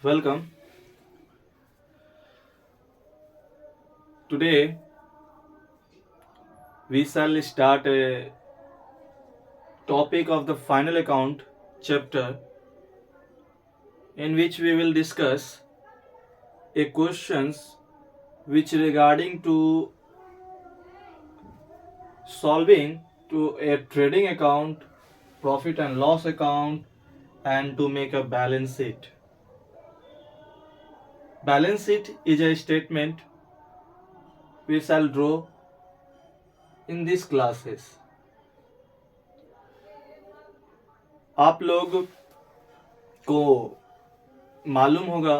Welcome. Today we shall start a topic of the final account chapter in which we will discuss a questions which regarding to solving to a trading account, profit and loss account, and to make a balance sheet. Balance sheet is a statement we shall draw in these classes. आप लोग को मालूम होगा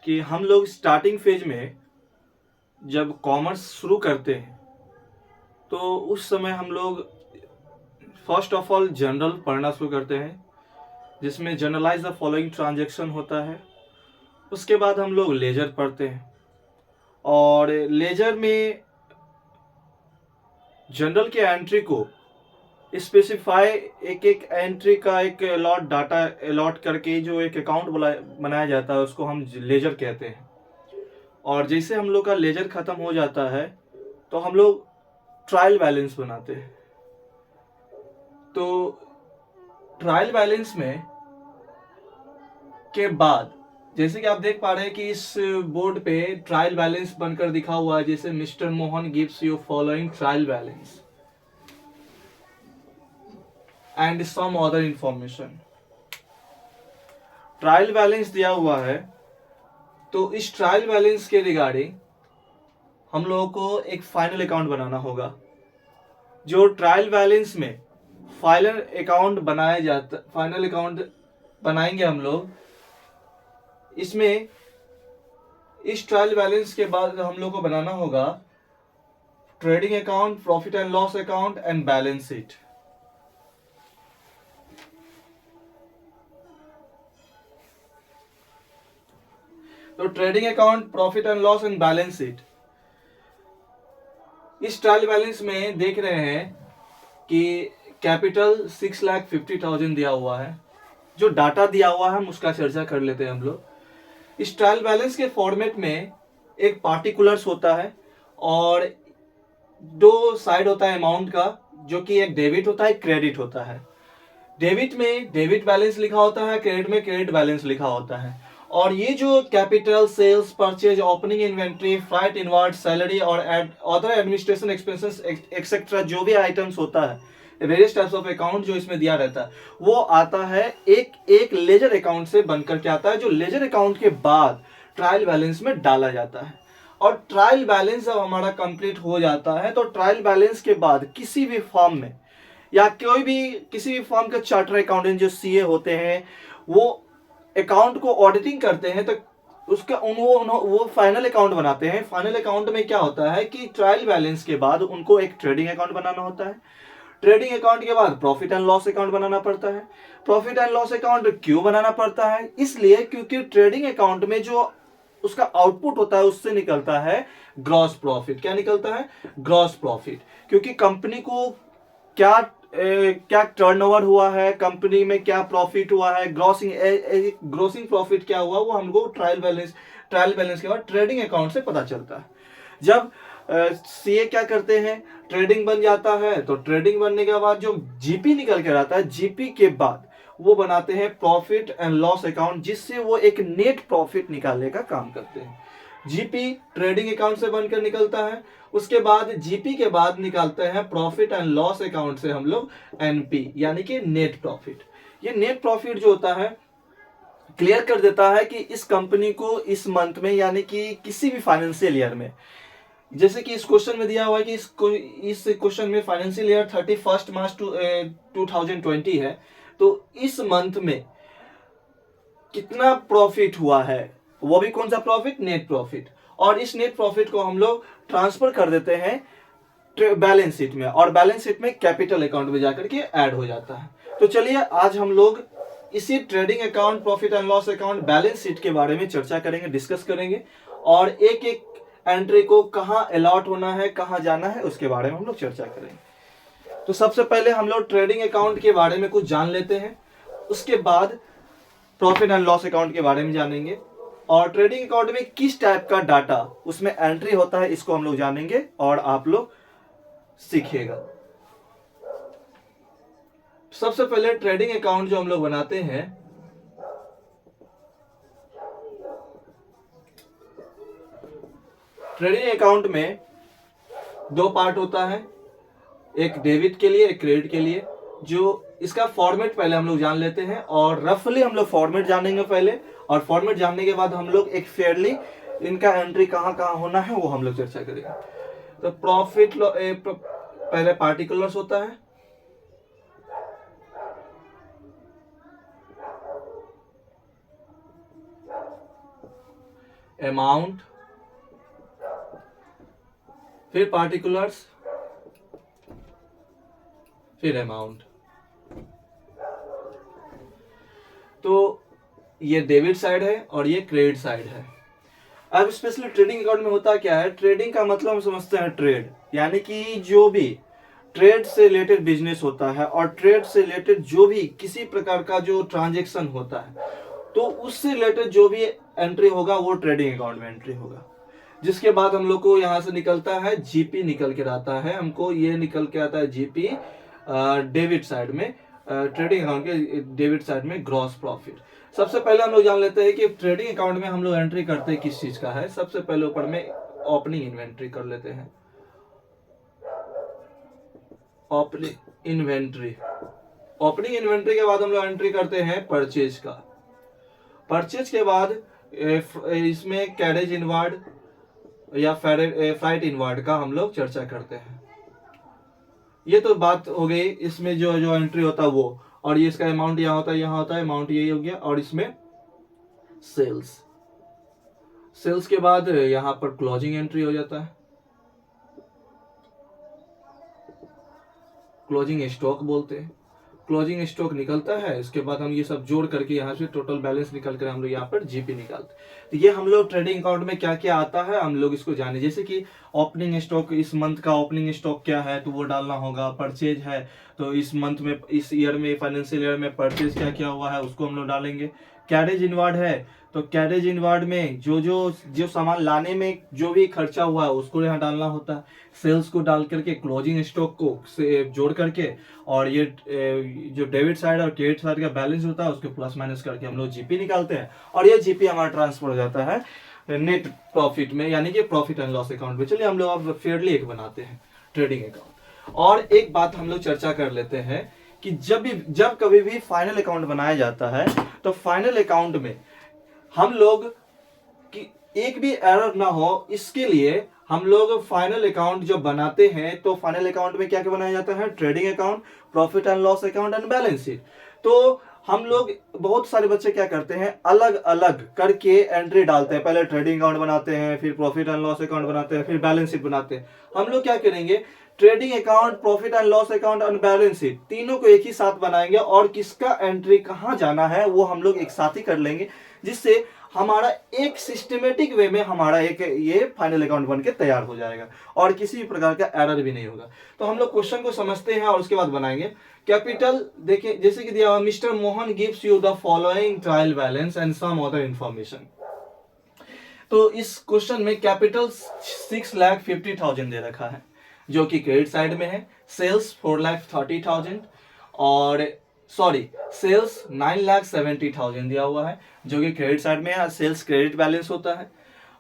कि हम लोग starting phase में जब कॉमर्स शुरू करते हैं तो उस समय हम लोग फर्स्ट ऑफ ऑल जनरल पढ़ना शुरू करते हैं, जिसमें जनरलाइज द फॉलोइंग ट्रांजैक्शन होता है। उसके बाद हम लोग लेजर पढ़ते हैं और लेजर में जनरल के एंट्री को स्पेसिफाई एक एक एंट्री का एक अलॉट डाटा अलॉट करके जो एक अकाउंट बनाया जाता है उसको हम लेजर कहते हैं। और जैसे हम लोग का लेजर खत्म हो जाता है तो हम लोग ट्रायल बैलेंस बनाते हैं। तो ट्रायल बैलेंस में के बाद जैसे कि आप देख पा रहे हैं कि इस बोर्ड पे ट्रायल बैलेंस बनकर दिखा हुआ है, जैसे mister Mohan gives you following trial balance and some other information. Trial balance दिया हुआ है तो इस ट्रायल बैलेंस के रिगार्डिंग हम लोगों को एक फाइनल अकाउंट बनाना होगा। जो ट्रायल बैलेंस में फाइनल अकाउंट बनाएंगे हम लोग। इसमें इस ट्रायल बैलेंस के बाद हम लोग को बनाना होगा trading account, profit and loss account and balance sheet. तो trading account, profit and loss and balance sheet, इस ट्रायल बैलेंस में देख रहे हैं कि कैपिटल 6,50,000 दिया हुआ है। जो डाटा दिया हुआ है हम उसका चर्चा कर लेते हैं हम लोग। इस ट्रायल बैलेंस के फॉर्मेट में एक पार्टिकुलर्स होता है और दो साइड होता है अमाउंट का, जो कि एक डेबिट होता है, क्रेडिट होता है। डेबिट में डेबिट बैलेंस लिखा होता है, क्रेडिट में क्रेडिट बैलेंस लिखा होता है। और ये जो capital, sales, purchase, opening inventory, freight inward, salary और अदर एडमिनिस्ट्रेशन एक्सपेंसेस एक्सेट्रा जो भी आइटम्स होता है, वेरियस टाइप्स ऑफ अकाउंट जो इसमें दिया रहता है, वो आता है एक एक लेजर अकाउंट से बनकर के आता है, जो लेजर अकाउंट के बाद ट्रायल बैलेंस में डाला जाता है। और ट्रायल बैलेंस जब हमारा कंप्लीट हो जाता है तो ट्रायल बैलेंस के बाद किसी भी फॉर्म में या किसी भी फॉर्म का चार्टर अकाउंटेंट जो सीए होते हैं वो अकाउंट को ऑडिटिंग करते हैं, तो उसका वो फाइनल अकाउंट बनाते हैं। फाइनल अकाउंट में क्या होता है कि ट्रायल बैलेंस के बाद उनको एक ट्रेडिंग अकाउंट बनाना होता है। ट्रेडिंग अकाउंट के बाद प्रॉफिट एंड लॉस अकाउंट बनाना पड़ता है। प्रॉफिट एंड लॉस अकाउंट क्यों बनाना पड़ता है? इसलिए क्योंकि ट्रेडिंग अकाउंट में जो उसका आउटपुट होता है उससे निकलता है ग्रॉस प्रॉफिट। क्या निकलता है? Gross profit. क्योंकि कंपनी को क्या टर्नओवर हुआ है, कंपनी में क्या प्रॉफिट हुआ है, ग्रोसिंग प्रॉफिट क्या हुआ, वो हमको ट्रायल बैलेंस के बाद ट्रेडिंग अकाउंट से पता चलता है। जब सीए क्या करते हैं, ट्रेडिंग बन जाता है तो ट्रेडिंग बनने के बाद जो जीपी निकल कर आता है, जीपी के बाद वो बनाते हैं प्रॉफिट एंड लॉस अकाउंट, जिससे वो एक नेट प्रॉफिट निकालने का काम करते हैं। जीपी ट्रेडिंग अकाउंट से बनकर निकलता है। उसके बाद जीपी के बाद निकालते हैं प्रॉफिट एंड लॉस अकाउंट से हम लोग एनपी, यानी कि नेट प्रॉफिट। ये नेट प्रॉफिट जो होता है क्लियर कर देता है कि इस कंपनी को इस मंथ में, यानी कि किसी भी फाइनेंशियल ईयर में, जैसे कि इस क्वेश्चन में दिया हुआ है कि इस क्वेश्चन में फाइनेंशियल ईयर 31 मार्च 2020 है, तो इस मंथ में कितना प्रॉफिट हुआ है, वो भी कौन सा प्रॉफिट? Net profit. और इस नेट प्रॉफिट को हम लोग ट्रांसफर कर देते हैं बैलेंस शीट में, और बैलेंस शीट में कैपिटल अकाउंट में जाकर के ऐड हो जाता है। तो चलिए आज हम लोग इसी trading account, profit and loss account, balance sheet के बारे में चर्चा करेंगे, डिस्कस करेंगे, और एक एक एंट्री को कहाँ अलॉट होना है, कहाँ जाना है, उसके बारे में हम लोग चर्चा करेंगे। तो सबसे पहले हम लोग ट्रेडिंग अकाउंट के बारे में कुछ जान लेते हैं। उसके बाद प्रॉफिट एंड लॉस अकाउंट के बारे में जानेंगे, और ट्रेडिंग अकाउंट में किस टाइप का डाटा उसमें एंट्री होता है इसको हम लोग जानेंगे और आप लोग सीखिएगा। सबसे पहले ट्रेडिंग अकाउंट जो हम लोग बनाते हैं, ट्रेडिंग अकाउंट में दो पार्ट होता है, एक डेबिट के लिए एक क्रेडिट के लिए। जो इसका फॉर्मेट पहले हम लोग जान लेते हैं, और रफली हम लोग फॉर्मेट जानेंगे पहले, और फॉर्मेट जानने के बाद हम लोग एक फेयरली इनका एंट्री कहाँ कहाँ होना है वो हम लोग चर्चा करेंगे। तो प्रॉफिट पहले पार्टिकुलर्स होता है, अमाउंट, फिर पार्टिकुलर्स, फिर अमाउंट। तो ये डेबिट साइड है और ये क्रेडिट साइड है। अब स्पेशली ट्रेडिंग अकाउंट में होता क्या है, ट्रेडिंग का मतलब हम समझते हैं ट्रेड, यानी कि जो भी ट्रेड से रिलेटेड बिजनेस होता है और ट्रेड से रिलेटेड जो भी किसी प्रकार का जो ट्रांजैक्शन होता है, तो उससे रिलेटेड जो भी एंट्री होगा वो ट्रेडिंग अकाउंट में एंट्री होगा। जिसके बाद हम लोग को यहाँ से निकलता है जीपी निकल के आता है, हमको ये निकल के आता है जीपी डेबिट साइड में, ट्रेडिंग अकाउंट के डेबिट साइड में ग्रॉस प्रॉफिट। सबसे पहले हम लोग जान लेते हैं कि ट्रेडिंग अकाउंट में हम लोग एंट्री करते हैं किस चीज का है। सबसे पहले ऊपर में ओपनिंग इन्वेंट्री कर लेते हैं, ओपनिंग इन्वेंट्री। ओपनिंग इन्वेंट्री के बाद हम लोग एंट्री करते हैं परचेज का। परचेज के बाद इसमें कैरेज इनवार्ड या फ्राइट इनवार्ड का हम लोग चर्चा करते हैं। ये तो बात हो गई, इसमें जो जो एंट्री होता है वो, और ये इसका अमाउंट यहाँ होता है, यहाँ होता है अमाउंट, यही हो गया। और इसमें सेल्स, सेल्स के बाद यहाँ पर क्लोजिंग एंट्री हो जाता है, क्लोजिंग स्टॉक बोलते हैं। क्लोजिंग स्टॉक निकलता है, इसके बाद हम ये सब जोड़ करके यहाँ से टोटल बैलेंस निकल कर हम लोग यहाँ पर जीपी निकालते हैं। तो ये हम लोग ट्रेडिंग अकाउंट में क्या क्या आता है हम लोग इसको जाने। जैसे कि ओपनिंग स्टॉक, इस मंथ का ओपनिंग स्टॉक क्या है तो वो डालना होगा। परचेज है तो इस मंथ में, इस ईयर में, फाइनेंशियल ईयर में परचेज क्या क्या हुआ है उसको हम लोग डालेंगे। कैरेज इनवार्ड है तो कैरेज इनवार्ड में जो जो जो सामान लाने में जो भी खर्चा हुआ है उसको यहाँ डालना होता है। सेल्स को डाल करके क्लोजिंग स्टॉक को से जोड़ करके, और ये जो डेबिट साइड और क्रेडिट साइड का बैलेंस होता है उसको प्लस माइनस करके हम लोग जीपी निकालते हैं, और ये जीपी हमारा ट्रांसफर हो जाता है नेट प्रॉफिट में, यानी कि प्रॉफिट एंड लॉस अकाउंट में। चलिए हम लोग अब फेयरली एक बनाते हैं ट्रेडिंग अकाउंट। और एक बात हम लोग चर्चा कर लेते हैं कि जब कभी भी फाइनल अकाउंट बनाया जाता है तो फाइनल अकाउंट में हम लोग कि एक भी एरर ना हो, इसके लिए हम लोग फाइनल अकाउंट जब बनाते हैं तो फाइनल अकाउंट में क्या क्या बनाया जाता है, trading account, profit and loss account and balance sheet. तो हम लोग, बहुत सारे बच्चे क्या करते हैं, अलग अलग करके एंट्री डालते हैं। पहले ट्रेडिंग अकाउंट बनाते हैं, फिर प्रॉफिट एंड लॉस अकाउंट बनाते हैं, फिर बैलेंस शीट बनाते हैं। हम लोग क्या करेंगे, trading account, profit and loss account और बैलेंस शीट तीनों को एक ही साथ बनाएंगे, और किसका एंट्री कहां जाना है वो हम लोग एक साथ ही कर लेंगे, जिससे हमारा एक सिस्टमेटिक वे में हमारा एक ये फाइनल अकाउंट बन के तैयार हो जाएगा और किसी भी प्रकार का एरर भी नहीं होगा। तो हम लोग क्वेश्चन को समझते हैं और उसके बाद बनाएंगे। कैपिटल देखिए, जैसे कि दिया हुआ, mister Mohan gives you the following trial balance and some other information. तो इस क्वेश्चन में कैपिटल 6,50,000 दे रखा है जो कि क्रेडिट साइड में है। सेल्स 4,30,000 और सेल्स 9,70,000 दिया हुआ है जो कि क्रेडिट साइड में है। सेल्स क्रेडिट बैलेंस होता है,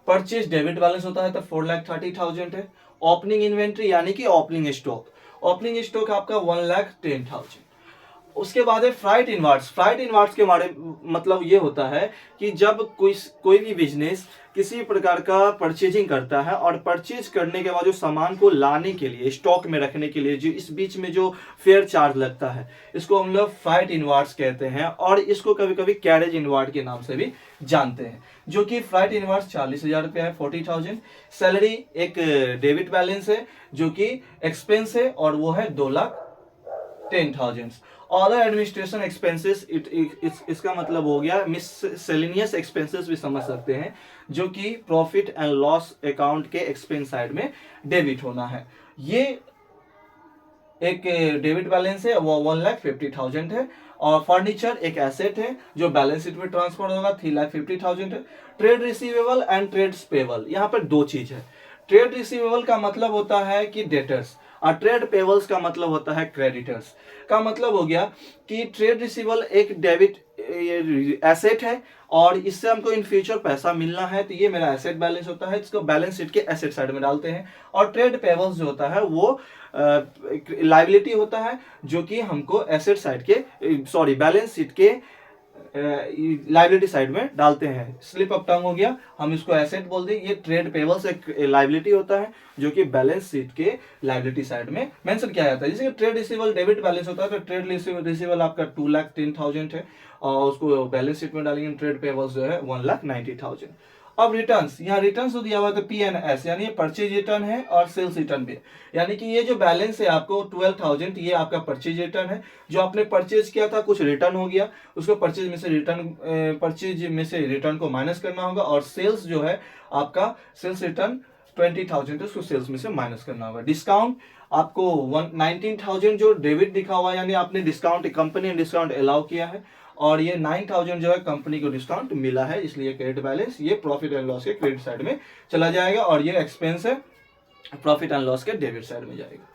परचेज डेबिट बैलेंस होता है, तो 4,30,000 है। ओपनिंग इन्वेंट्री यानी कि ओपनिंग स्टॉक आपका 1,10,000। उसके बाद है फ्राइट इनवार्ड्स। फ्राइट इनवार्ड्स के बारे मतलब ये होता है कि जब कोई भी बिजनेस किसी प्रकार का परचेजिंग करता है और परचेज करने के बाद जो सामान को लाने के लिए, स्टॉक में रखने के लिए जो इस बीच में जो फेयर चार्ज लगता है, इसको हम लोग फ्राइट इनवार्ड्स कहते हैं, और इसको कभी कभी कैरेज इनवार्ड के नाम से भी जानते हैं। जो कि फ्राइट इनवार्ड्स 40,000 रुपया है, 40,000। सैलरी एक डेबिट बैलेंस है जो कि एक्सपेंस है और वो है 2,10,000। अदर एडमिनिस्ट्रेशन एक्सपेंसेस, इसका मतलब हो गया मिससेलेनियस एक्सपेंसेस भी समझ सकते हैं, जो कि प्रॉफिट एंड लॉस अकाउंट के एक्सपेंस साइड में डेबिट होना है। ये एक डेबिट बैलेंस है वो 1,50,000 है, और फर्नीचर एक एसेट है जो बैलेंस शीट में ट्रांसफर होगा 3,50,000 है। Trade receivable and trades payable, यहाँ पर दो चीज है। ट्रेड रिसीवेबल का मतलब होता है कि डेटर्स, और ट्रेड पेबल्स का मतलब होता है क्रेडिटर्स। का मतलब हो गया कि ट्रेड रिसीवेबल एक डेबिट एसेट है, और इससे हमको इन फ्यूचर पैसा मिलना है, तो ये मेरा एसेट बैलेंस होता है, इसको बैलेंस शीट के एसेट साइड में डालते हैं। और ट्रेड पेबल्स जो होता है वो लाइबिलिटी होता है, जो कि हमको एसेट साइड के सॉरी बैलेंस शीट के लाइबिलिटी साइड में डालते हैं। स्लिप ऑफ टंग हो गया, हम इसको एसेट बोल दें। ये ट्रेड पेबल्स एक लाइबिलिटी होता है जो कि बैलेंस शीट के लाइबिलिटी साइड में मेंशन किया जाता है। जैसे कि ट्रेड रिसीवेबल डेबिट बैलेंस होता है, तो ट्रेड रिसीवेबल आपका 2,10,000 है, और उसको बैलेंस शीट में डालेंगे। ट्रेड पेबल्स जो है 1,90,000। अब रिटर्न्स, यहाँ रिटर्न्स तो दिया हुआ था P&S, यानी परचेज रिटर्न है और सेल्स रिटर्न भी, यानी कि ये जो बैलेंस है आपको 12,000, ये आपका परचेज रिटर्न है। जो आपने परचेज किया था कुछ रिटर्न हो गया, उसको परचेज में से रिटर्न को माइनस करना होगा। और सेल्स जो है आपका सेल्स रिटर्न 20,000 है, उसको सेल्स में से माइनस करना होगा। डिस्काउंट आपको 19,000 जो डेबिट दिखा हुआ है, यानी आपने डिस्काउंट, कंपनी ने डिस्काउंट अलाउ किया है, और ये 9,000 जो है कंपनी को डिस्काउंट मिला है, इसलिए क्रेडिट बैलेंस ये प्रॉफिट एंड लॉस के क्रेडिट साइड में चला जाएगा, और ये एक्सपेंस है प्रॉफिट एंड लॉस के डेबिट साइड में जाएगा।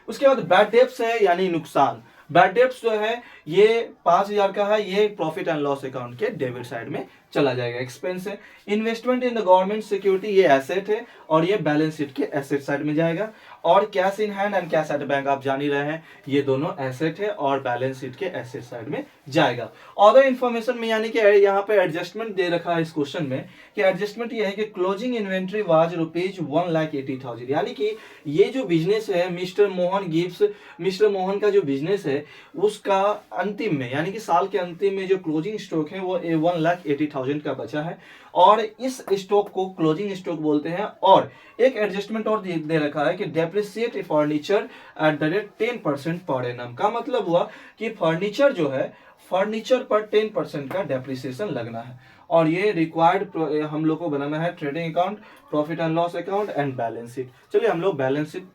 उसके बाद बैड डेब्ट्स है, यानी नुकसान। बैड डेब्ट्स जो है ये 5,000 का है, ये प्रॉफिट एंड लॉस अकाउंट के डेबिट साइड में चला जाएगा, एक्सपेंस है। Investment in the government security, ये एसेट है, और ये बैलेंस शीट के एसेट साइड में जाएगा। और cash in hand and cash at bank, आप जान ही रहे हैं, ये दोनों एसेट है और बैलेंस शीट के एसेट साइड में जाएगा। अदर इन्फॉर्मेशन में, यानी कि यहाँ पे एडजस्टमेंट दे रखा है इस क्वेश्चन में, कि एडजस्टमेंट ये है कि क्लोजिंग इन्वेंट्री वाज ₹1,80,000, यानी कि ये जो बिजनेस है mister Mohan gives, mister Mohan का जो बिजनेस है उसका अंतिम में, यानी कि साल के अंतिम में जो क्लोजिंग स्टॉक है वो 1,80,000 का बचा है, और इस स्टॉक को क्लोजिंग स्टॉक बोलते हैं। और एक एडजस्टमेंट और दे रखा है कि depreciate furniture at the rate 10% per annum. का मतलब हुआ कि फर्नीचर जो है, फर्नीचर पर 10% का डेप्रिसिएशन लगना है, और ये रिक्वायर्ड हम लोग को बनाना है trading account, profit and loss account and balance sheet. चलिए हम लोग बैलेंस शीट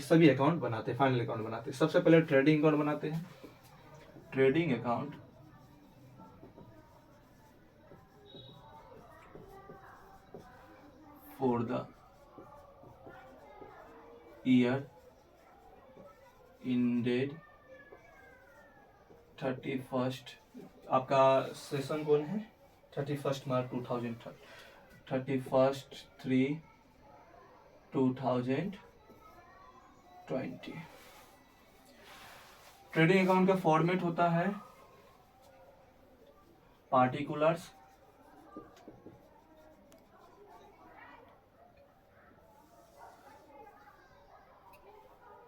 सभी अकाउंट बनाते हैं, फाइनल अकाउंट बनाते हैं। सबसे पहले ट्रेडिंग अकाउंट बनाते हैं। Trading account for the year ended 31st, आपका सेशन कौन है, 31 मार्च 2000, 31/3/2020। ट्रेडिंग अकाउंट का फॉर्मेट होता है पार्टिकुलर्स,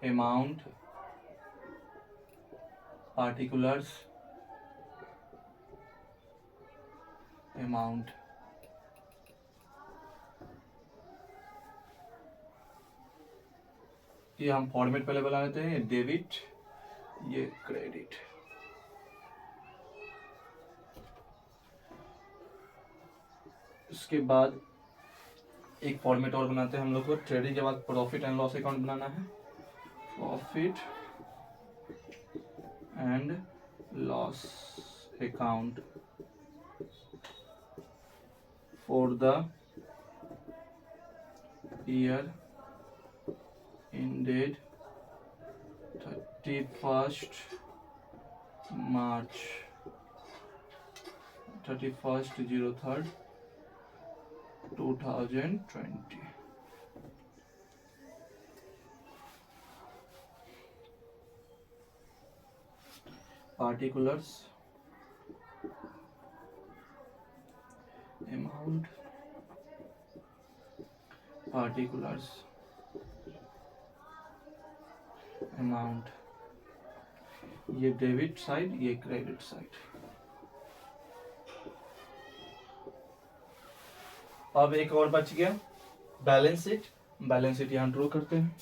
अमाउंट, पार्टिकुलर्स, अमाउंट। ये हम फॉर्मेट पहले बना लेते हैं, डेबिट, ये क्रेडिट। उसके बाद एक फॉर्मेट और बनाते हैं हम लोग को, ट्रेडिंग के बाद प्रॉफिट एंड लॉस अकाउंट बनाना है। Profit and loss account for the year ended 31st March 31/03/2020। particulars, amount, particulars, amount. ये डेबिट साइड, ये क्रेडिट साइड। अब एक और बच गया बैलेंस शीट। बैलेंस शीट यहां ड्रॉ करते हैं।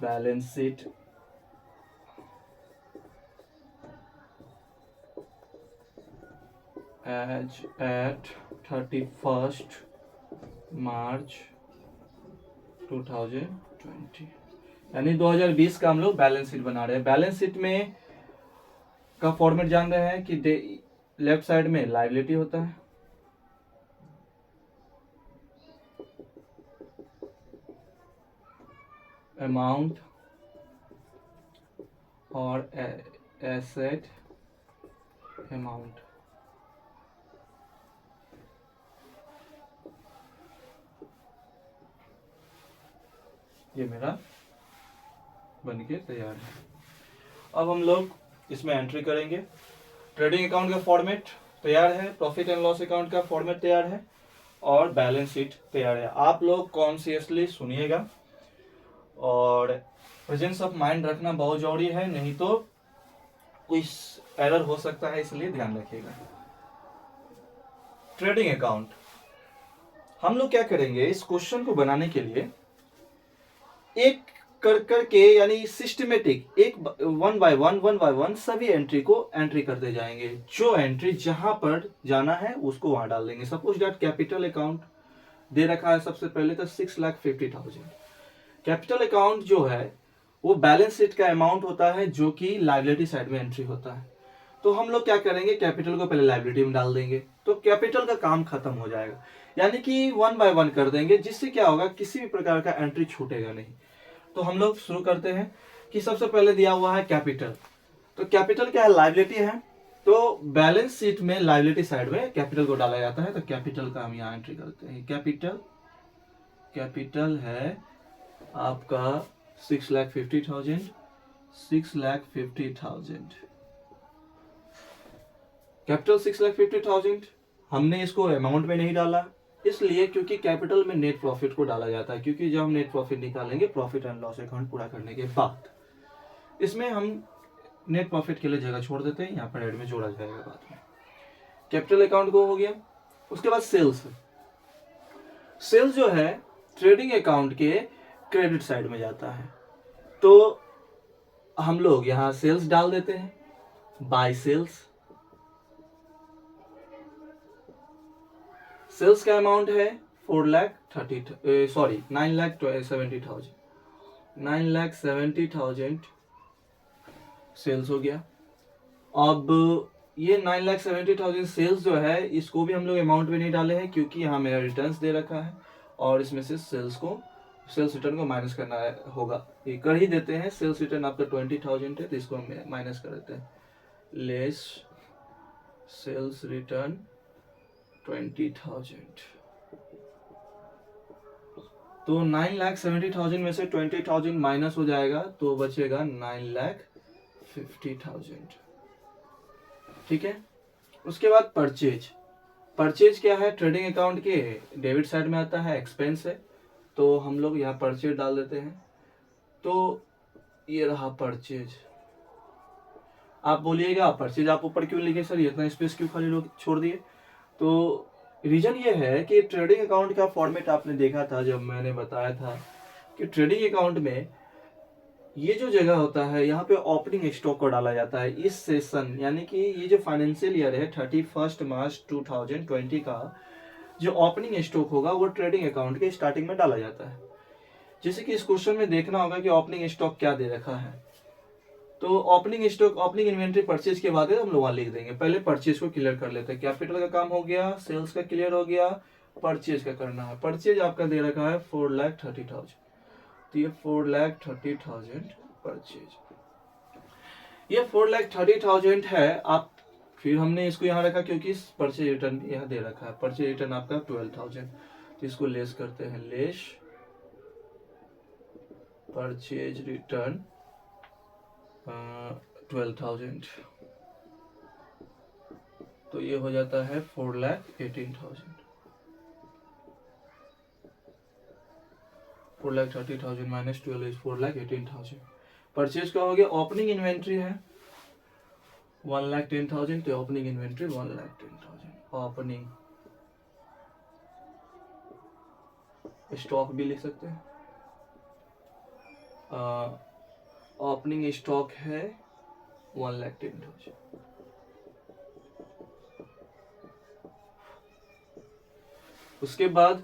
Balance sheet as at 31st March 2020। यानी 2020 का हम लोग बैलेंस शीट बना रहे हैं। बैलेंस शीट में का फॉर्मेट जान रहे हैं कि लेफ्ट साइड में लायबिलिटी होता है, अमाउंट और एसेट अमाउंट। ये मेरा बन के तैयार है। अब हम लोग इसमें एंट्री करेंगे। ट्रेडिंग अकाउंट का फॉर्मेट तैयार है, प्रॉफिट एंड लॉस अकाउंट का फॉर्मेट तैयार है और बैलेंस शीट तैयार है। आप लोग कॉन्शियसली सुनिएगा और प्रेजेंस ऑफ माइंड रखना बहुत जरूरी है, नहीं तो कोई एरर हो सकता है, इसलिए ध्यान रखिएगा। ट्रेडिंग अकाउंट हम लोग क्या करेंगे, इस क्वेश्चन को बनाने के लिए एक कर के यानी सिस्टमेटिक एक वन बाय वन सभी एंट्री को एंट्री करते जाएंगे। जो एंट्री जहां पर जाना है उसको वहां डाल देंगे। सपोज दैट कैपिटल अकाउंट दे रखा है सबसे पहले तो 6,50,000। कैपिटल अकाउंट जो है वो बैलेंस शीट का अमाउंट होता है जो कि लायबिलिटी साइड में एंट्री होता है। तो हम लोग क्या करेंगे, कैपिटल को पहले लायबिलिटी में डाल देंगे तो कैपिटल का काम खत्म हो जाएगा। यानी कि वन बाय वन कर देंगे, जिससे क्या होगा, किसी भी प्रकार का एंट्री छूटेगा नहीं। तो हम लोग शुरू करते हैं कि सबसे पहले दिया हुआ है कैपिटल। तो कैपिटल क्या है, लायबिलिटी है। तो बैलेंस शीट में लायबिलिटी साइड में कैपिटल को डाला जाता है। तो कैपिटल का हम यहाँ एंट्री करते हैं। कैपिटल है आपका 6,50,000। 6,50,000 कैपिटल 6,50,000। हमने इसको अमाउंट में नहीं डाला, इसलिए क्योंकि कैपिटल में नेट प्रॉफिट को डाला जाता है। क्योंकि जब हम नेट प्रॉफिट निकालेंगे प्रॉफिट एंड लॉस अकाउंट पूरा करने के बाद, इसमें हम नेट प्रॉफिट के लिए जगह छोड़ देते हैं, यहाँ पर एड में जोड़ा जाएगा बाद में। कैपिटल अकाउंट को हो गया। उसके बाद सेल्स जो है ट्रेडिंग अकाउंट के क्रेडिट साइड में जाता है। तो हम लोग यहाँ सेल्स डाल देते हैं, बाय सेल्स का अमाउंट है 9,70,000। 9,70,000 सेल्स हो गया। अब ये 9,70,000 सेल्स जो है इसको भी हम लोग अमाउंट में नहीं डाले हैं, क्योंकि यहाँ मेरा रिटर्न्स दे रखा है और इसमें से सेल्स रिटर्न को माइनस करना होगा। ये कर ही देते हैं। सेल्स रिटर्न आपका 20,000 है तो इसको हम माइनस कर देते हैं। Less sales return 20,000। तो 9,70,000 में से 20,000 माइनस हो जाएगा तो बचेगा 9,50,000। ठीक है। उसके बाद परचेज क्या है, ट्रेडिंग अकाउंट के डेबिट साइड में आता है, एक्सपेंस है। तो हम लोग यहाँ परचेज डाल देते हैं। तो ये रहा परचेज। आप बोलिएगा परचेज आप ऊपर क्यों लिखे सर, इतना स्पेस क्यों खाली लोग छोड़ दिए। तो रीजन ये है कि ट्रेडिंग अकाउंट का फॉर्मेट आपने देखा था जब मैंने बताया था कि ट्रेडिंग अकाउंट में ये जो जगह होता है यहाँ पे ओपनिंग स्टॉक को डाला जाता है। इस सेशन यानी कि ये जो फाइनेंशियल ईयर है 31 मार्च 2020 का जो ओपनिंग स्टॉक होगा वो ट्रेडिंग अकाउंट के स्टार्टिंग में डाला जाता है। जैसे कि इस क्वेश्चन में देखना होगा कि ओपनिंग स्टॉक क्या दे रखा है। तो opening stock, opening inventory purchase के बाद हम लोग वहां लिख देंगे। पहले परचेज को क्लियर कर लेते हैं। कैपिटल का काम हो गया, सेल्स का क्लियर हो गया, परचेज का करना है। परचेज आपका दे रखा है 4,30,000। तो ये 4,30,000 परचेज, ये 4,30,000 है। आप फिर हमने इसको यहाँ रखा क्योंकि परचेज रिटर्न यहाँ दे रखा है। परचेज रिटर्न आपका 12,000। तो इसको लेस करते हैं, लेस परचेज रिटर्न 12,000। तो ये हो जाता है 4,18,000। 4,30,000 माइनस 12 इज 4,18,000। परचेज का हो गया। ओपनिंग इन्वेंट्री है 1,10,000। तो ओपनिंग इन्वेंट्री 1,10,000। ओपनिंग स्टॉक भी लिख सकते हैं। ओपनिंग स्टॉक है 1,10,000। उसके बाद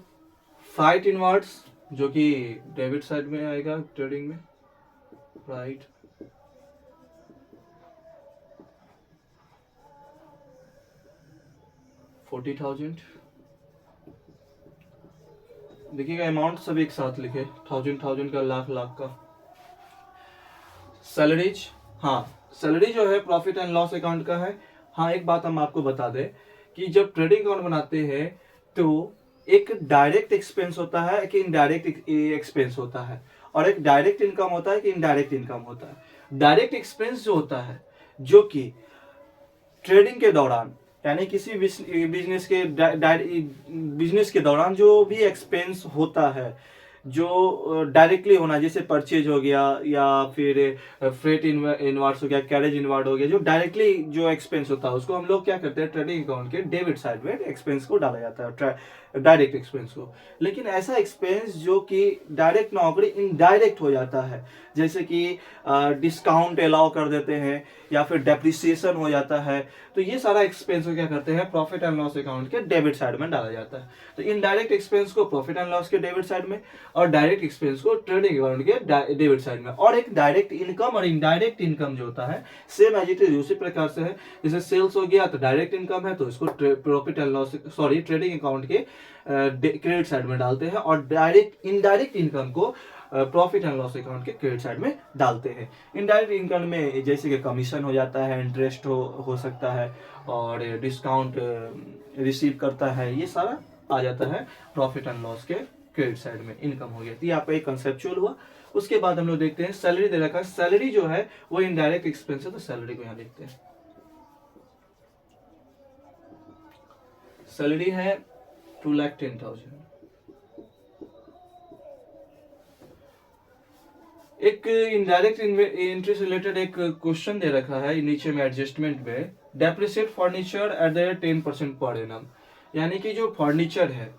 फाइट इनवर्ड्स जो कि डेबिट साइड में आएगा ट्रेडिंग में, राइट, $40,000। देखिएगा अमाउंट सब एक साथ लिखे, 1000 का, लाख लाख का। सैलरीज, हाँ सैलरी जो है प्रॉफिट एंड लॉस अकाउंट का है। हाँ एक बात हम आपको बता दें कि जब ट्रेडिंग अकाउंट बनाते हैं तो एक डायरेक्ट एक्सपेंस होता है, एक इनडायरेक्ट एक्सपेंस होता है, और एक डायरेक्ट इनकम होता है कि इनडायरेक्ट इनकम होता है। डायरेक्ट एक्सपेंस जो होता है, जो कि ट्रेडिंग के दौरान यानी किसी बिजनेस के दौरान जो भी एक्सपेंस होता है, जो डायरेक्टली होना, जैसे परचेज हो गया या फिर फ्रेट इनवार्ड्स हो गया, कैरेज इनवार्ड हो गया, जो डायरेक्टली जो एक्सपेंस होता है उसको हम लोग क्या करते हैं, ट्रेडिंग अकाउंट के डेबिट साइड में एक्सपेंस को डाला जाता है, डायरेक्ट एक्सपेंस को। लेकिन ऐसा एक्सपेंस जो कि डायरेक्ट ना होकर इनडायरेक्ट हो जाता है, जैसे कि डिस्काउंट अलाउ कर देते हैं या फिर डेप्रिसिएशन हो जाता है, तो ये सारा एक्सपेंस को क्या करते हैं, प्रॉफिट एंड लॉस अकाउंट के डेबिट साइड में डाला जाता है। तो इनडायरेक्ट एक्सपेंस को प्रॉफिट एंड लॉस के डेबिट साइड में, और डायरेक्ट एक्सपेंस को ट्रेडिंग अकाउंट के डेबिट साइड में। और एक डायरेक्ट इनकम और इनडायरेक्ट इनकम जो होता है सेम एज इट इज उसी प्रकार से है। जैसे सेल्स हो गया तो डायरेक्ट इनकम है, तो इसको profit and loss trading account के क्रेडिट साइड में डालते हैं, और डायरेक्ट इनडायरेक्ट इनकम को प्रॉफिट एंड लॉस अकाउंट के क्रेडिट साइड में डालते हैं। इनडायरेक्ट इनकम में जैसे कि कमीशन हो जाता है, इंटरेस्ट हो सकता है, और डिस्काउंट रिसीव करता है, ये सारा आ जाता है प्रॉफिट एंड लॉस के क्रेडिट साइड में। इनकम हो गया, तो यहाँ पे एक कंसेप्चुअल हुआ। उसके बाद हम लोग देखते हैं सैलरी दे रखा है। सैलरी जो है वो इनडायरेक्ट एक्सपेंस है, तो सैलरी को यहाँ देखते हैं। सैलरी है 2,10,000। एक इनडायरेक्ट एंट्री से रिलेटेड एक क्वेश्चन दे रखा है नीचे में एडजस्टमेंट में, depreciate furniture at the 10% per annum, यानी कि जो फर्नीचर है,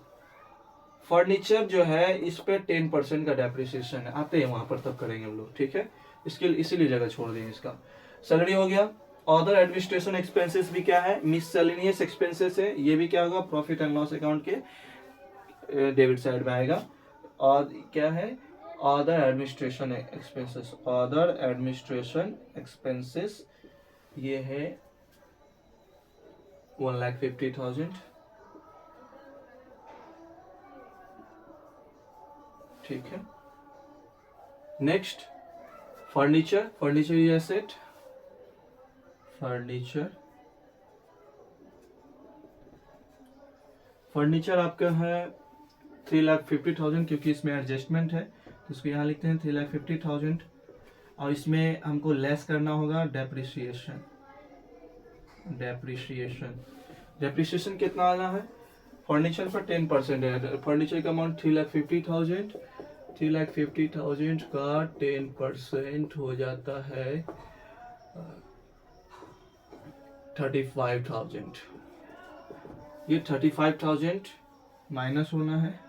फर्नीचर जो है इस पे 10% का डेप्रिसिएशन है। आते हैं वहां पर तब करेंगे हम लोग, ठीक है, इसके इसीलिए जगह छोड़ देंगे इसका। सैलरी हो गया। अदर एडमिनिस्ट्रेशन एक्सपेंसेस भी क्या है, मिससेलेनियस एक्सपेंसेस है, ये भी क्या होगा, प्रॉफिट एंड लॉस अकाउंट के डेबिट साइड में आएगा। और क्या है, other administration expenses, other administration expenses ये है 1,50,000, ठीक है। Next furniture, furniture asset, furniture आपका है 3,50,000, क्योंकि इसमें एडजस्टमेंट है तो इसको यहाँ लिखते हैं 3,50,000। और इसमें हमको लेस करना होगा डेप्रिसिएशन, डेप्रिसिएशन कितना आना है, फर्नीचर पर 10% है, फर्नीचर का अमाउंट 3,50,000, 3,50,000 का 10% हो जाता है 35,000। ये 35,000 माइनस होना है,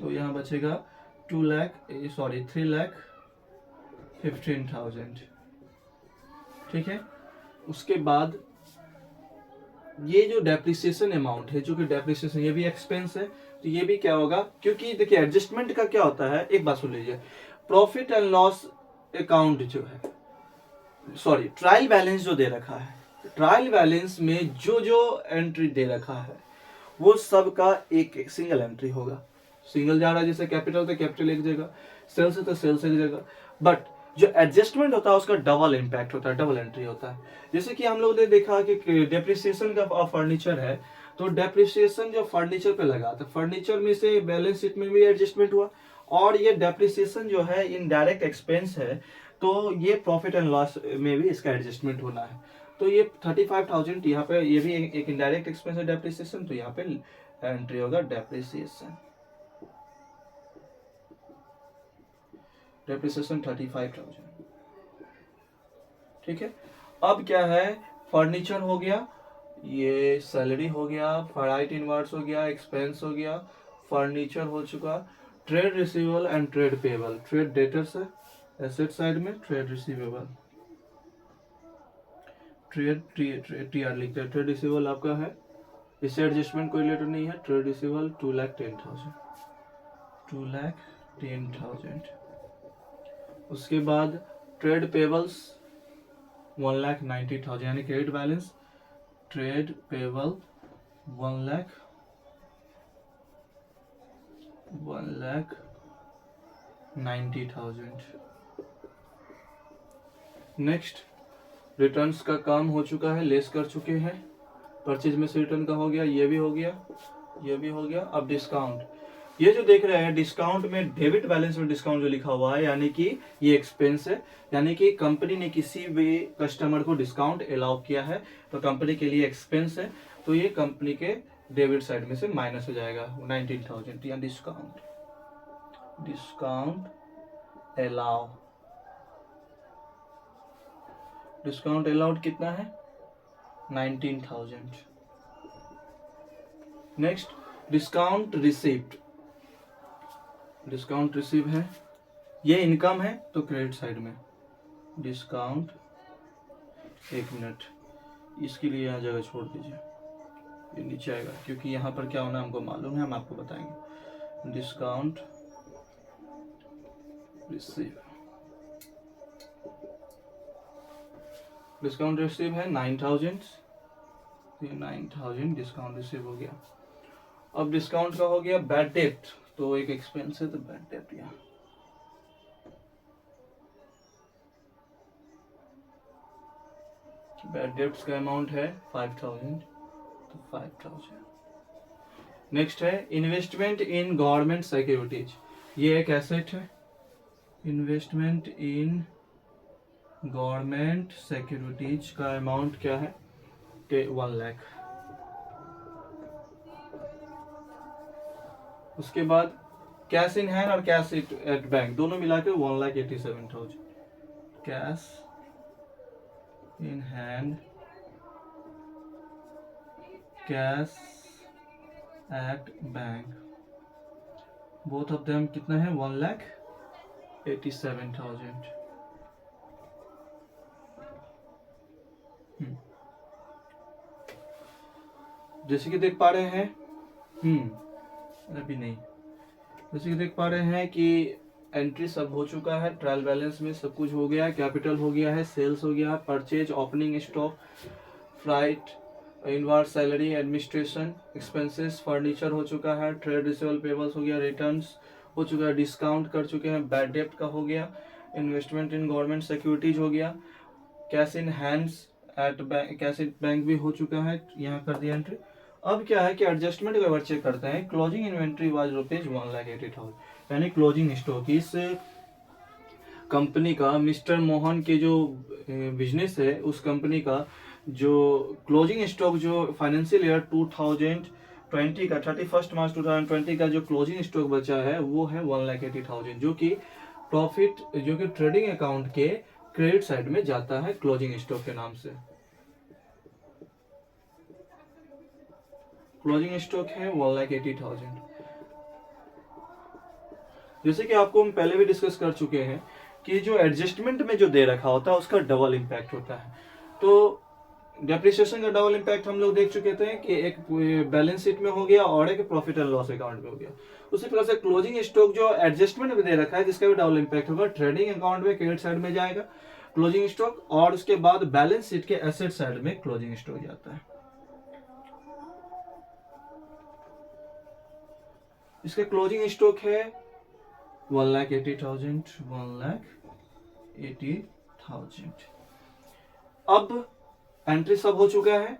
तो यहाँ बचेगा 3,15,000, ठीक है। उसके बाद ये जो डेप्रिसिएशन अमाउंट है, जो कि डेप्रिसिएशन ये भी एक्सपेंस है, तो ये भी क्या होगा, क्योंकि देखिए एडजस्टमेंट का क्या होता है, एक बात सुन लीजिए, प्रॉफिट एंड लॉस अकाउंट जो है, सॉरी ट्रायल बैलेंस जो दे रखा है, ट्रायल बैलेंस में जो जो एंट्री दे रखा है वो सब का एक सिंगल एंट्री होगा। सिंगल जा रहा है, जैसे कैपिटल तो कैपिटल एक जगह, सेल्स है तो सेल्स एक जगह, बट जो एडजस्टमेंट होता है उसका डबल इम्पैक्ट होता है, डबल एंट्री होता है। जैसे कि हम लोग ने देखा कि डेप्रिसिएशन का फर्नीचर है, तो डेप्रिसिएशन जो फर्नीचर पे लगा तो फर्नीचर में से बैलेंस शीट में भी एडजस्टमेंट हुआ, और ये डेप्रिसिएशन जो है इनडायरेक्ट एक्सपेंस है, तो ये प्रॉफिट एंड लॉस में भी इसका एडजस्टमेंट होना है। तो ये 35,000 यहाँ पे, ये भी एक इनडायरेक्ट एक्सपेंस है डेप्रिसिएशन, तो यहाँ पे एंट्री होगा डेप्रिसिएशन, 35,000, ठीक है। अब क्या है, फर्नीचर हो गया, ये सैलरी हो गया, फ्राइट इनवर्ड्स हो गया, एक्सपेंस हो गया, फर्नीचर हो चुका, trade receivable and trade payable, trade debtors है एसेट साइड में, ट्रेड रिसीवेबल, ट्रेड टीआर लिखते हैं, ट्रेड रिसीवेबल आपका है, इससे एडजस्टमेंट कोई रिलेटेड नहीं है, ट्रेड रिसीवेबल 2,10,000, उसके बाद ट्रेड पेबल्स 1,90,000 यानी credit balance trade payable 1,90,000। Next, returns का काम हो चुका है, लेस कर चुके हैं, परचेज में से रिटर्न का हो गया, ये भी हो गया, ये भी हो गया। अब डिस्काउंट, ये जो देख रहे हैं डिस्काउंट में डेबिट बैलेंस में डिस्काउंट जो लिखा हुआ है यानी कि ये एक्सपेंस है, यानी कि कंपनी ने किसी भी कस्टमर को डिस्काउंट अलाउ किया है तो कंपनी के लिए एक्सपेंस है, तो ये कंपनी के डेबिट साइड में से माइनस हो जाएगा 19,000 या डिस्काउंट अलाउ। डिस्काउंट अलाउड कितना है 19,000। Next, discount receipt, discount receive है, ये इनकम है तो क्रेडिट साइड में डिस्काउंट, एक मिनट इसके लिए यहाँ जगह छोड़ दीजिए, ये नीचे आएगा क्योंकि यहाँ पर क्या होना हमको मालूम है, हम आपको बताएंगे। डिस्काउंट रिसीव, डिस्काउंट रिसीव है 9,000, 9,000 डिस्काउंट रिसीव हो गया। अब डिस्काउंट का हो गया बैड डेट, तो एक एक्सपेंस है तो बैड डेट यहाँ, बैड डेट्स का अमाउंट है 5,000 तो 5,000। नेक्स्ट है इन्वेस्टमेंट इन गवर्नमेंट सिक्योरिटीज, ये एक एसेट है, इन्वेस्टमेंट इन गवर्नमेंट सिक्योरिटीज का अमाउंट क्या है 1 लाख। उसके बाद कैश इन हैंड और कैश एट बैंक दोनों मिला के 1,87,000, cash in hand, cash at bank, both of them कितना है 1,87,000। जैसे कि देख पा रहे हैं अभी नहीं, जैसे कि देख पा रहे हैं कि एंट्री सब हो चुका है, ट्रायल बैलेंस में सब कुछ हो गया है, कैपिटल हो गया है, सेल्स हो गया, purchase, opening stock, freight, inwards salary, administration expenses, furniture हो चुका है, ट्रेड रिसीवेबल पेबल्स हो गया, रिटर्न्स हो चुका है, डिस्काउंट कर चुके हैं, बैड डेट का हो गया, इन्वेस्टमेंट इन गवर्नमेंट सिक्योरिटीज हो गया, cash in hands at bank, cash in bank भी हो चुका है, यहाँ कर दिया एंट्री। अब क्या है कि एडजस्टमेंट का चेक करते हैं, क्लोजिंग इन्वेंट्री वाज रुपीज 1,80,000, यानी क्लोजिंग स्टॉक, इस कंपनी का मिस्टर मोहन के जो बिजनेस है उस कंपनी का जो क्लोजिंग स्टॉक जो फाइनेंशियल ईयर 2020 का 31 मार्च 2020 का जो क्लोजिंग स्टॉक बचा है वो है 1,80,000, जो कि प्रॉफिट, जो कि ट्रेडिंग अकाउंट के क्रेडिट साइड में जाता है क्लोजिंग स्टॉक के नाम से। क्लोजिंग स्टॉक है 1,80,000। जैसे कि आपको हम पहले भी डिस्कस कर चुके हैं कि जो एडजस्टमेंट में जो दे रखा होता है उसका डबल इम्पैक्ट होता है, तो डेप्रिसिएशन का डबल इम्पैक्ट हम लोग देख चुके थे कि एक बैलेंस शीट में हो गया और एक प्रॉफिट एंड लॉस अकाउंट में हो गया। उसी तरह से क्लोजिंग स्टॉक जो एडजस्टमेंट में दे रखा है जिसका भी डबल इम्पैक्ट होगा, ट्रेडिंग अकाउंट में क्रेडिट साइड में जाएगा क्लोजिंग स्टॉक, और उसके बाद बैलेंस शीट के एसेट साइड में क्लोजिंग स्टॉक जाता है। इसका क्लोजिंग स्टॉक है 1,80,000, 1,80,000। अब एंट्री सब हो चुका है,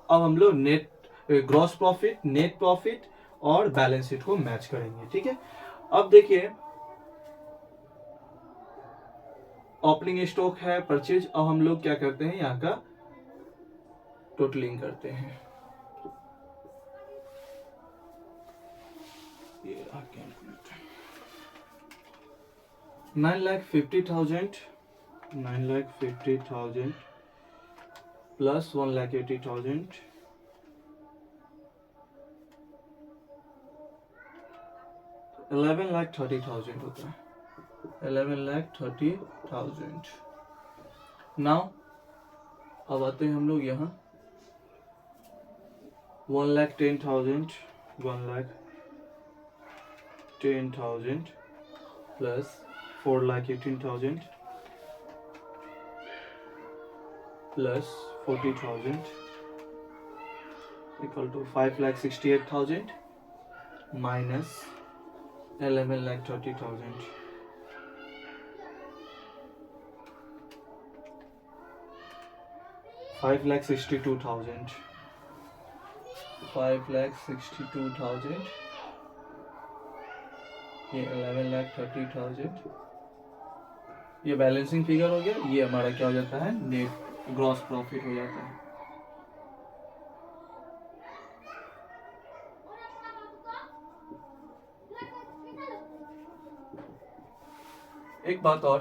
अब हम लोग net gross profit, net profit और बैलेंस शीट को मैच करेंगे, ठीक है। अब देखिए ओपनिंग स्टॉक है, परचेज, अब हम लोग क्या करते हैं यहाँ का टोटलिंग करते हैं, ये 9,50,000, 9,50,000 प्लस 1,80,000, 11,30,000 होता है, 11,30,000। नाउ अब आते हैं हम लोग यहाँ 1,10,000, 1,10,000 plus 4,18,000 plus 40,000 equal to 5,68,000 minus 11,30,000. 5,62,000. 5,62,000. ये 11,30,000. ये बैलेंसिंग फिगर हो गया. ये हमारा क्या हो जाता है, नेट ग्रॉस प्रॉफिट हो जाता है. एक बात और,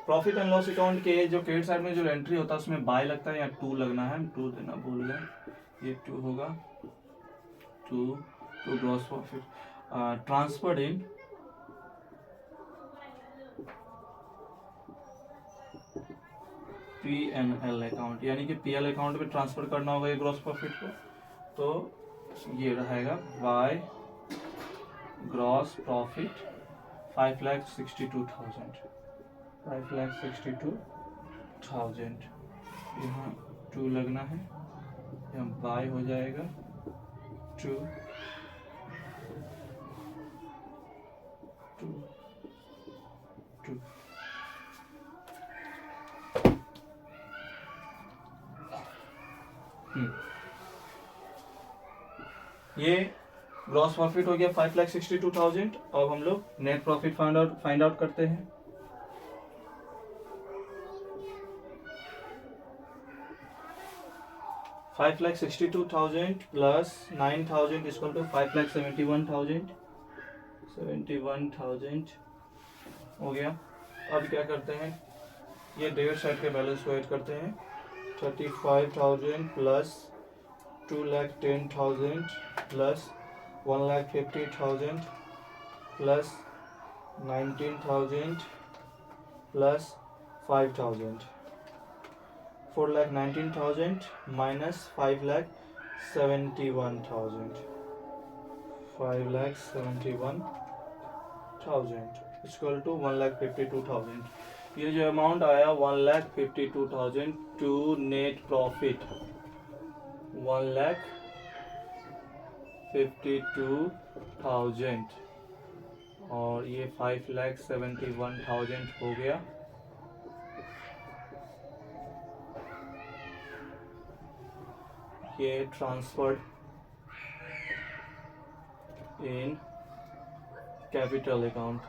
प्रॉफिट एंड लॉस अकाउंट के जो क्रेडिट साइड में जो एंट्री होता है उसमें बाय लगता है या टू लगना है. हम टू देना भूल गए. ये टू होगा. To gross profit transferred in P&L account, यानी कि PL अकाउंट में ट्रांसफर करना होगा ये ग्रॉस प्रॉफिट को. तो ये रहेगा बाय ग्रॉस प्रॉफिट 5,62,000. 5,62,000. यहाँ टू लगना है, यहाँ बाय हो जाएगा टू टू टू. ये ग्रॉस प्रॉफिट हो गया 5,62,000. अब हम लोग नेट प्रॉफिट फाइंड आउट करते हैं. $5,62,000 plus 9,000 is equal to 5,71,000. 71,000 हो गया. अब क्या करते हैं, ये डेबिट साइड के बैलेंस को ऐड करते हैं. 35,000 plus 2,10,000 plus 1,50,000 plus 19,000 plus 5,000. 4,19,000 minus 5,71,000. 5,71,000 is equal to 1,52,000. ये जो अमाउंट आया 1,52,000 टू नेट प्रॉफिट 1,52,000 और ये 5,71,000 हो गया. ये ट्रांसफर्ड इन कैपिटल अकाउंट,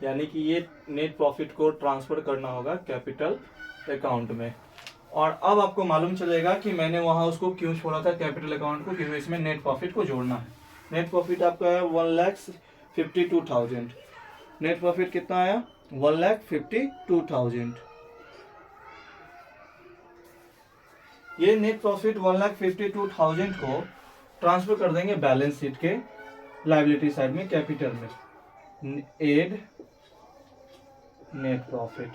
यानी कि ये नेट प्रॉफिट को ट्रांसफर करना होगा कैपिटल अकाउंट में. और अब आपको मालूम चलेगा कि मैंने वहां उसको क्यों छोड़ा था कैपिटल अकाउंट को, क्योंकि इसमें नेट प्रॉफिट को जोड़ना है. नेट प्रॉफिट आपका है 1,52,000. नेट प्रॉफिट कितना आया 1,52,000. ये नेट प्रॉफिट 1,52,000 को ट्रांसफर कर देंगे बैलेंस शीट के लायबिलिटी साइड में कैपिटल में. Add net profit.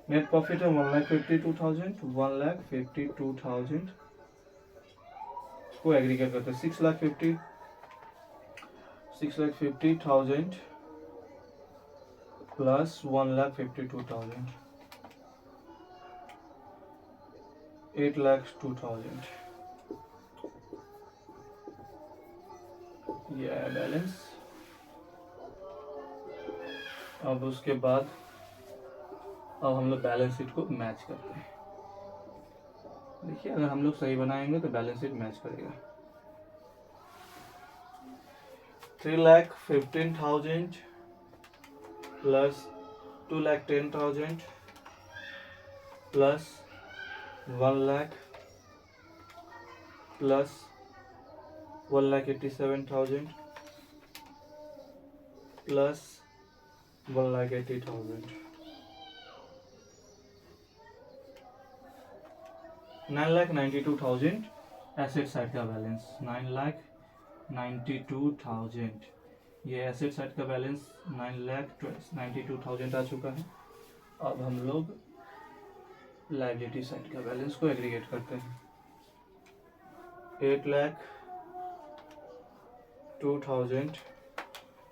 Net profit है 1,52,000. 1,52,000 को एग्रीगेट करते हैं 6,50,000 प्लस 1,52,000 8,02,000. ये है बैलेंस. अब उसके बाद अब हम लोग बैलेंस शीट को मैच करते हैं. देखिए अगर हम लोग सही बनाएंगे तो बैलेंस शीट मैच करेगा. 3,15,000 plus 2,10,000 plus 1 lakh plus 1,87,000 plus 1,80,000. 9,92,000 asset side का बैलेंस. 9,92,000 ये एसेट साइड का बैलेंस 9,92,000 आ चुका है. अब हम लोग लायबिलिटी साइड का बैलेंस को एग्रीगेट करते हैं. 8,02,000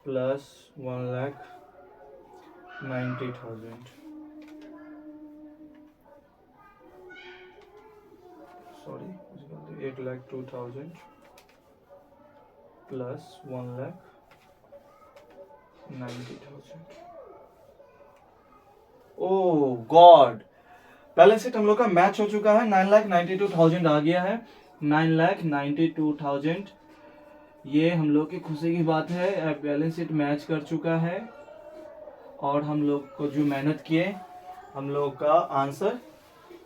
प्लस 1,90,000, सॉरी 8,02,000 प्लस 1,90,000। ओ गॉड, बैलेंस शीट हम लोग का मैच हो चुका है, 9,92,000 आ गया है, 9,92,000। ये हम लोग की खुशी की बात है, बैलेंस शीट मैच कर चुका है और हम लोग को जो मेहनत किए हम लोग का आंसर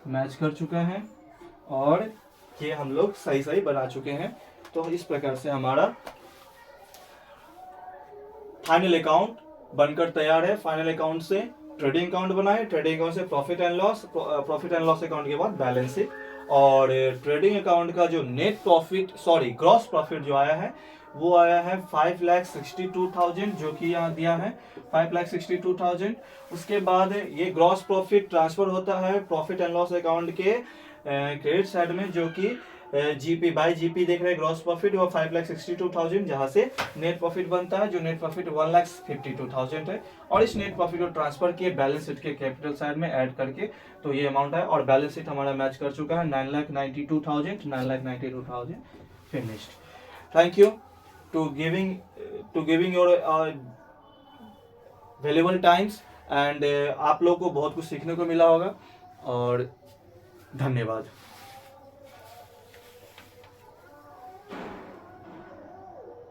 मैच कर चुका है और ये हम लोग सही सही बना चुके हैं। तो इस प्रकार से हमारा फाइनल अकाउंट बनकर तैयार है। फाइनल अकाउंट से ट्रेडिंग अकाउंट बनाए, ट्रेडिंग अकाउंट से profit and loss, profit and loss account के बाद बैलेंस शीट, और ट्रेडिंग अकाउंट का जो नेट प्रॉफिट ग्रॉस प्रॉफिट जो आया है वो आया है 5,62,000, जो कि यहाँ दिया है 5,62,000। उसके बाद ये ग्रॉस प्रॉफिट ट्रांसफर होता है प्रॉफिट एंड लॉस अकाउंट के क्रेडिट साइड में, जो कि जीपी बाय जीपी देख रहे हैं ग्रॉस प्रॉफिट वो 5,62,000, जहां से नेट प्रॉफिट बनता है, जो नेट प्रॉफिट 1,52,000 है। और इस नेट प्रॉफिट को ट्रांसफर किए बैलेंस शीट के कैपिटल साइड में ऐड करके, तो ये अमाउंट है। और बैलेंस शीट हमारा मैच कर चुका है 9,92,000 finished. Thank you to giving your valuable times and आप लोग को बहुत कुछ सीखने को मिला होगा और धन्यवाद।